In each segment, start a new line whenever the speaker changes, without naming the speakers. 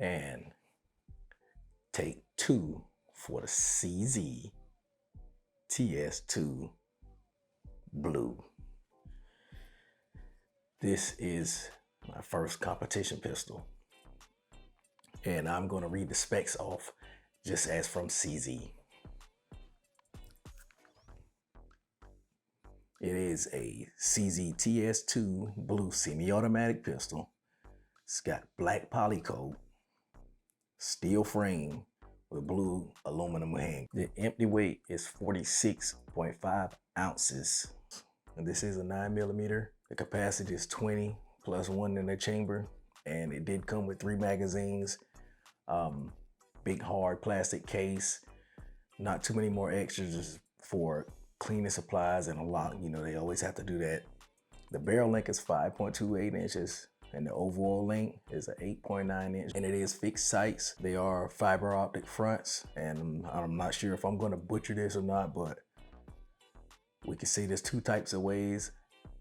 and take 2 for the CZ TS2 Blue. This is my first competition pistol, and I'm going to read the specs off just as from CZ. It is a CZ TS2 Blue semi-automatic pistol. It's got black poly coat, steel frame with blue aluminum hand. The empty weight is 46.5 ounces. And this is a 9mm. The capacity is 20 plus 1 in the chamber. And it did come with 3 magazines, big hard plastic case, not too many more extras for cleaning supplies and a lot, they always have to do that. The barrel length is 5.28 inches and the overall length is an 8.9 inch, and it is fixed sights. They are fiber optic fronts, and I'm not sure if I'm going to butcher this or not, but we can see there's 2 types of ways: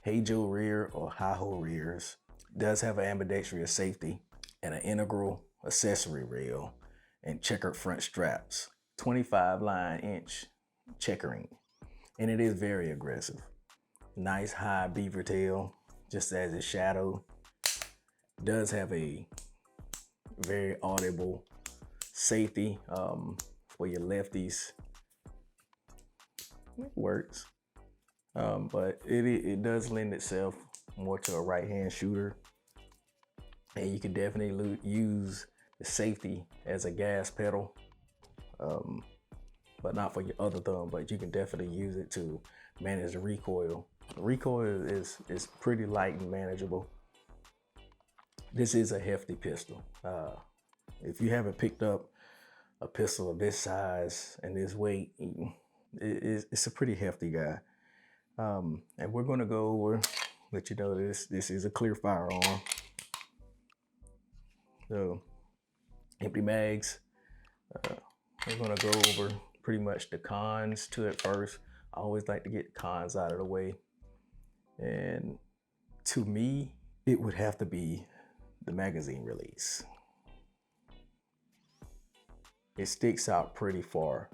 Heijo rear or Haiho rears. It does have an ambidextrous safety and an integral accessory rail and checkered front straps, 25 line inch checkering, and it is very aggressive. Nice high beaver tail, just as its shadow. Does have a very audible safety for your lefties. It works, but it does lend itself more to a right-hand shooter, and you can definitely use the safety as a gas pedal, but not for your other thumb. But you can definitely use it to manage the recoil. The recoil is pretty light and manageable. This is a hefty pistol. If you haven't picked up a pistol of this size and this weight, it's a pretty hefty guy. And we're gonna go over, let you know this is a clear firearm. So, empty mags. We're gonna go over pretty much the cons to it first. I always like to get the cons out of the way. And to me, it would have to be the magazine release. It sticks out pretty far.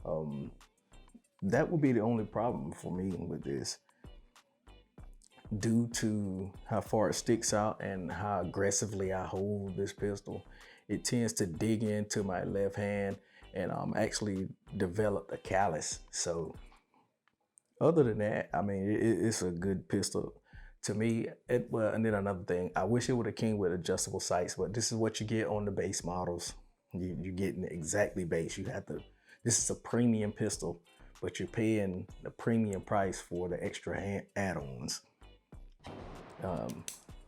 That would be the only problem for me with this, due to how far it sticks out and how aggressively I hold this pistol. It tends to dig into my left hand, and actually developed a callus. So other than that, I mean, it's a good pistol to me. Well, and then another thing, I wish it would have came with adjustable sights, but this is what you get on the base models. You're getting exactly base. This is a premium pistol, but you're paying the premium price for the extra add-ons.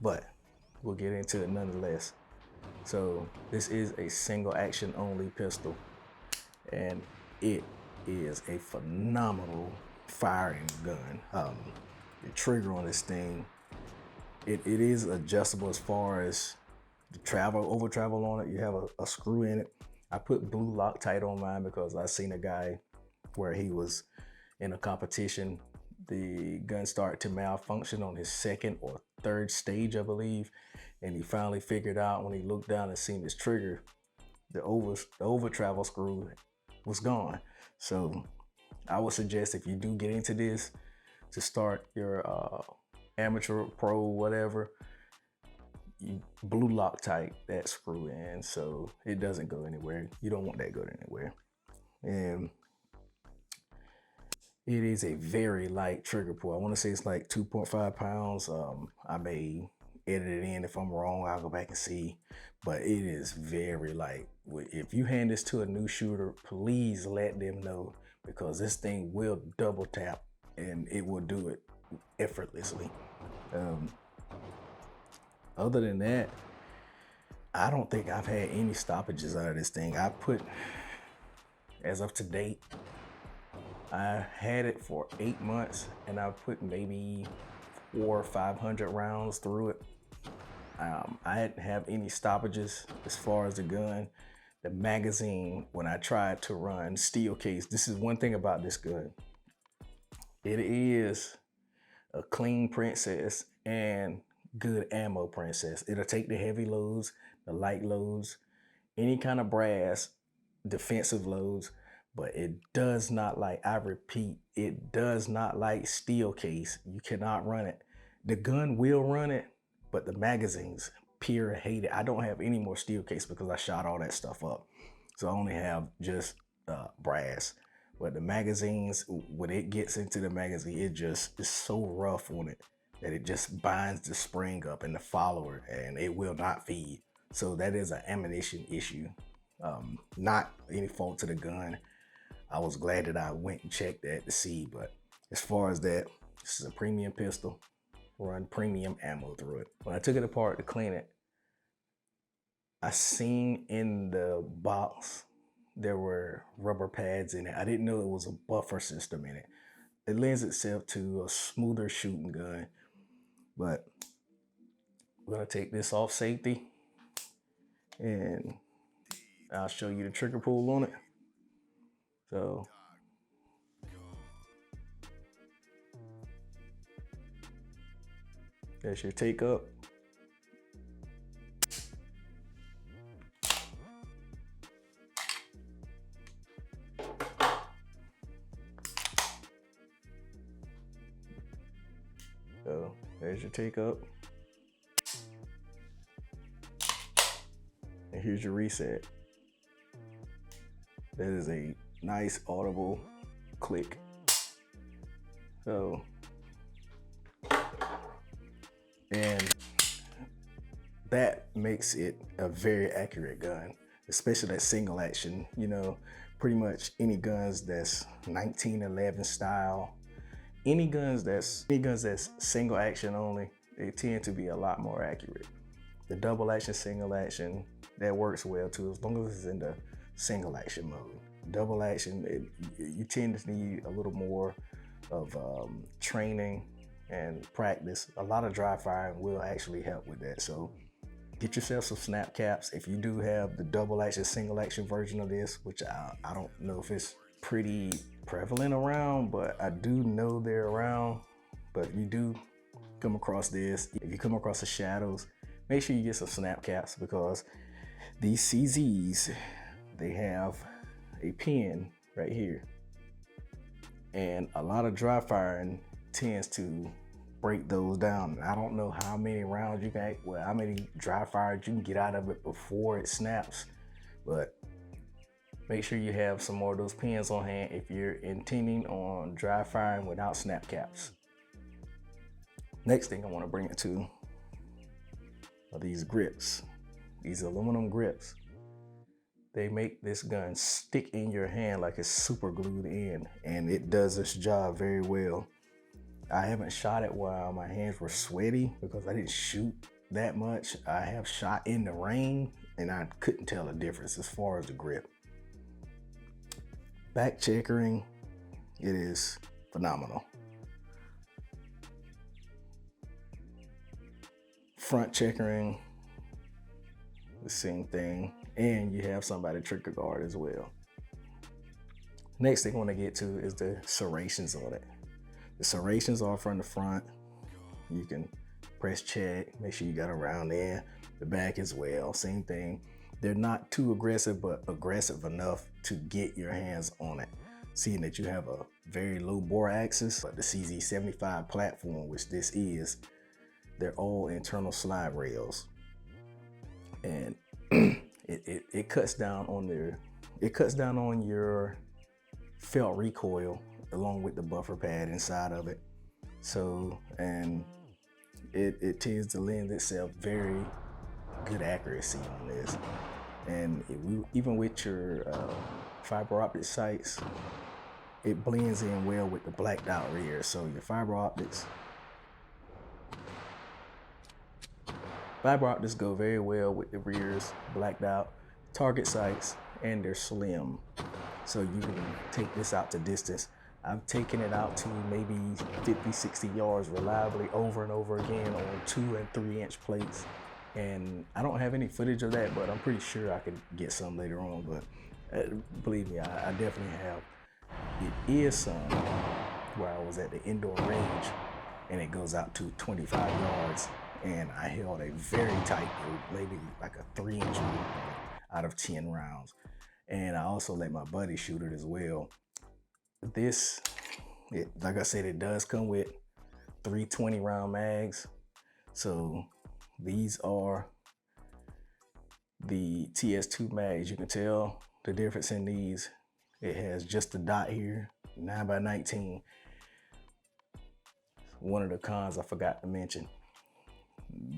But we'll get into it nonetheless. So this is a single action only pistol, and it is a phenomenal firing gun. The trigger on this thing, it is adjustable as far as the over travel on it. You have a screw in it. I put blue Loctite on mine because I seen a guy where he was in a competition. The gun started to malfunction on his 2nd or 3rd stage, I believe. And he finally figured out when he looked down and seen his trigger, the over travel screw was gone. So I would suggest, if you do get into this, to start your amateur, pro, whatever, you blue Loctite that screw in so it doesn't go anywhere. You don't want that going anywhere. And it is a very light trigger pull. I want to say it's like 2.5 pounds. I may edit it in if I'm wrong. I'll go back and see, but it is very light. If you hand this to a new shooter, please let them know, because this thing will double tap and it will do it effortlessly. Other than that, I don't think I've had any stoppages out of this thing. As of to date, I had it for 8 months and I put maybe 400 or 500 rounds through it. I didn't have any stoppages as far as the gun. The magazine, when I tried to run steel case, this is one thing about this gun. It is a clean princess and good ammo princess. It'll take the heavy loads, the light loads, any kind of brass defensive loads, but it does not like, I repeat, it does not like steel case. You cannot run it. The gun will run it, but the magazines, pure hate it. I don't have any more steel case because I shot all that stuff up. So I only have just brass. But the magazines, when it gets into the magazine, it just is so rough on it that it just binds the spring up and the follower, and it will not feed. So that is an ammunition issue. Not any fault to the gun. I was glad that I went and checked that to see, but as far as that, this is a premium pistol, run premium ammo through it. When I took it apart to clean it, I seen in the box there were rubber pads in it. I didn't know it was a buffer system in it. It lends itself to a smoother shooting gun, but we're gonna take this off safety and I'll show you the trigger pull on it. So that's your take up. So there's your take up. And here's your reset. That is a nice audible click. So, and that makes it a very accurate gun, especially that single action. You know, pretty much any guns that's 1911 style, any guns that's single action only, they tend to be a lot more accurate. The double action, single action, that works well too, as long as it's in the single action mode. Double action, you tend to need a little more of training and practice. A lot of dry firing will actually help with that. So get yourself some snap caps. If you do have the double action, single action version of this, which I don't know if it's pretty prevalent around, but I do know they're around. But if you do come across this, if you come across the shadows, make sure you get some snap caps, because these CZs, they have a pin right here. And a lot of dry firing tends to break those down. I don't know how many rounds you can, how many dry fires you can get out of it before it snaps, but make sure you have some more of those pins on hand if you're intending on dry firing without snap caps. Next thing I want to bring it to are these grips, these aluminum grips. They make this gun stick in your hand like it's super glued in, and it does its job very well. I haven't shot it while my hands were sweaty because I didn't shoot that much. I have shot in the rain and I couldn't tell a difference as far as the grip. Back checkering, it is phenomenal. Front checkering, the same thing, and you have somebody trigger guard as well. Next thing I want to get to is the serrations on it. The serrations are from the front. You can press check, make sure you got around there. The back as well, same thing. They're not too aggressive, but aggressive enough to get your hands on it. Seeing that you have a very low bore axis, but the CZ75 platform, which this is, they're all internal slide rails. And it cuts down on your felt recoil along with the buffer pad inside of it. So, and it tends to lend itself very good accuracy on this. And even with your fiber optic sights, it blends in well with the blacked out rear. So your fiber optics go very well with the rears blacked out. Target sights, and they're slim. So you can take this out to distance. I've taken it out to maybe 50, 60 yards reliably over and over again on 2 and 3 inch plates. And I don't have any footage of that, but I'm pretty sure I could get some later on. But believe me, I definitely have. It is some where I was at the indoor range and it goes out to 25 yards. And I held a very tight group, maybe like a 3 inch group. out of 10 rounds. And I also let my buddy shoot it as well. This, like I said, it does come with 320 round mags. So these are the TS2 mags. You can tell the difference in these. It has just a dot here, 9x19. One of the cons I forgot to mention.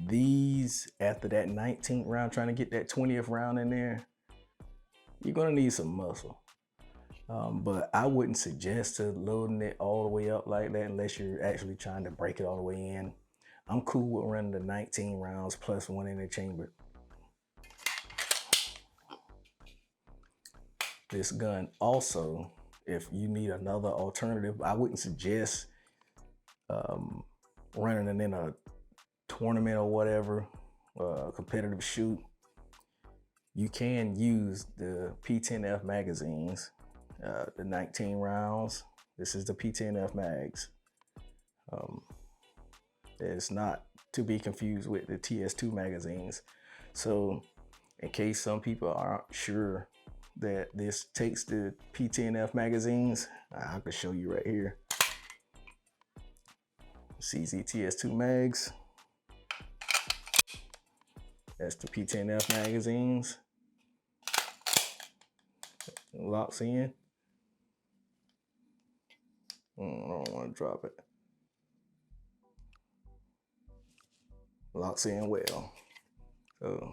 These, after that 19th round, trying to get that 20th round in there, you're gonna need some muscle. But I wouldn't suggest to loading it all the way up like that unless you're actually trying to break it all the way in. I'm cool with running the 19 rounds plus one in the chamber. This gun also, if you need another alternative, I wouldn't suggest running it in a tournament or whatever, competitive shoot. You can use the P10F magazines, the 19 rounds. This is the P10F mags. It's not to be confused with the TS2 magazines. So in case some people aren't sure that this takes the P10F magazines, I can show you right here. CZTS2 mags. That's the P10F magazines. It locks in. I don't want to drop it. Locks in well. So,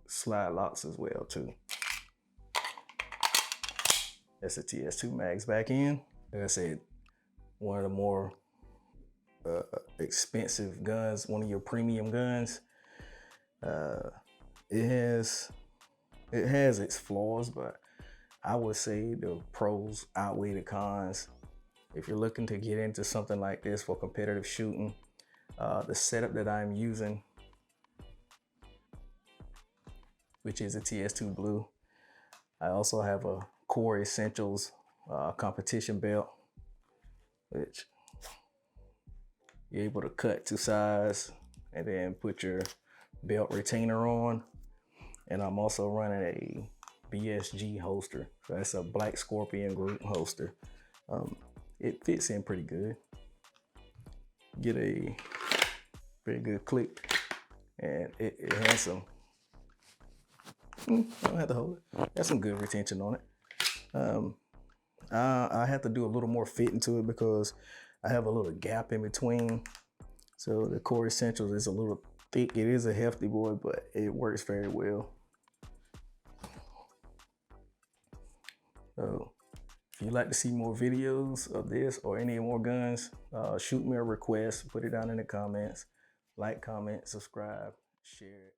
slide locks as well too. That's the TS2 mags back in. Like I said, one of the more expensive guns, one of your premium guns. It has its flaws, but I would say the pros outweigh the cons. If you're looking to get into something like this for competitive shooting, the setup that I'm using, which is a TS2 Blue, I also have a Core Essentials competition belt, which you're able to cut to size and then put your belt retainer on. And I'm also running a BSG holster. So that's a Black Scorpion group holster. It fits in pretty good. Get a pretty good click, and it has some, I don't have to hold it. Got some good retention on it. I have to do a little more fitting to it because I have a little gap in between. So the Core Essentials is a little thick. It is a hefty boy, but it works very well. So if you'd like to see more videos of this or any more guns, shoot me a request, put it down in the comments. Like, comment, subscribe, share it.